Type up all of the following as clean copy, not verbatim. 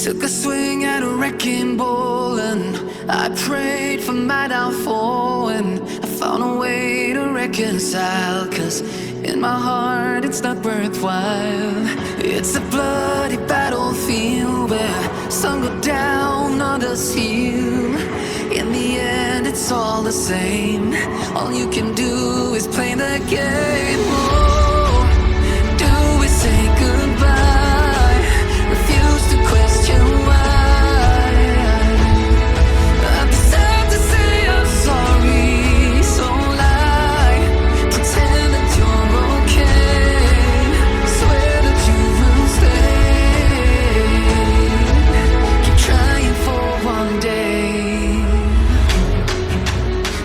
Took a swing at a wrecking ball and I prayed for my downfall, and I found a way to reconcile, 'cause in my heart it's not worthwhile. It's a bloody battlefield where some go down, others heal. In the end it's all the same. All you can do is play the game. Oh, do we say goodbye? Refuse to question why. I'd be sad to say I'm sorry, so lie. Pretend that you're okay. Swear that you will stay. Keep trying for one day.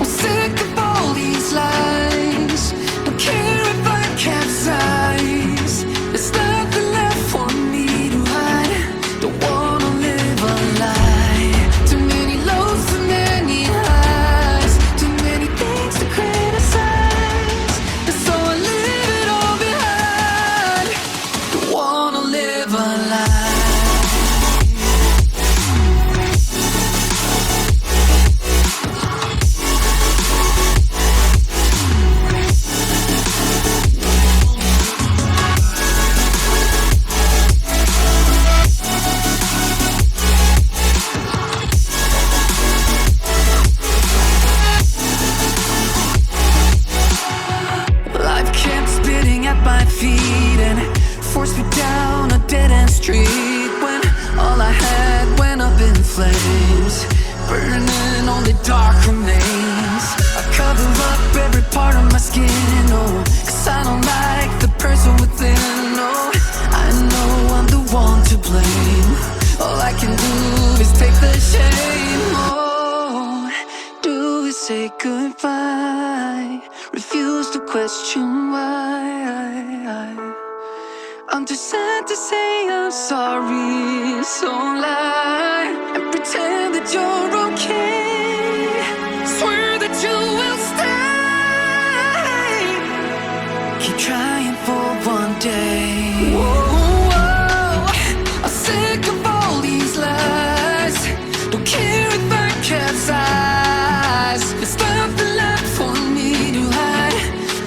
I'm sick of all these lies. Don't care if I capsize. There's nothing left for me to hide. Don't wanna live a lie. Too many lows, too many highs. Too many things to criticize. And so I leave it all behind. Don't wanna live a lie. Life kept spitting at my feet and forced me down a dead-end street, when all I had went up in flames, burning only dark remains. I cover up every part of my skin, oh, 'cause I don't like the person within. Oh, I know I'm the one to blame. All I can do is take the shame. Oh, do we say goodbye? Refuse to question why. I'm too sad to say I'm sorry, so lie and pretend that you're okay. Swear that you will stay. Keep trying for one day. Whoa, I'm sick of all these lies. Don't care if I capsize. There's nothing left for me to hide.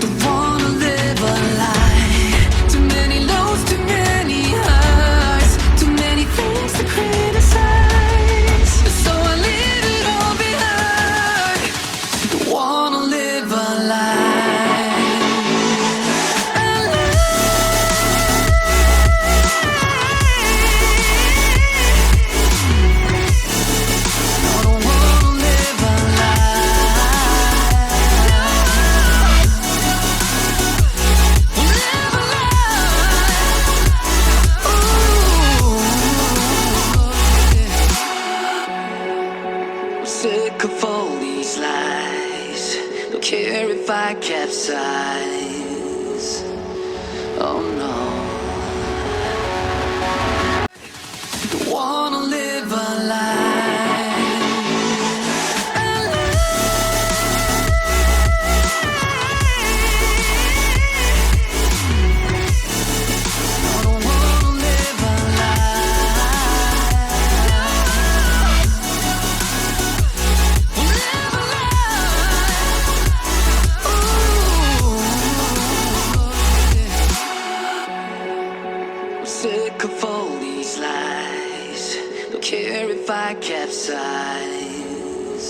Don't wanna live a lie. Too many lows, too many highs. Too many things to criticize. So I leave it all behind. Don't wanna live a lie. A lie. No, don't wanna live a lie. Live a lie. Ooh, I'm sick of all these lies. Don't care if I capsize. Oh no. Don't wanna live a lie. A lie. No, don't wanna live a lie. Live a lie. Ooh, I'm sick of all these lies. Don't care if I capsize.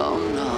Oh no.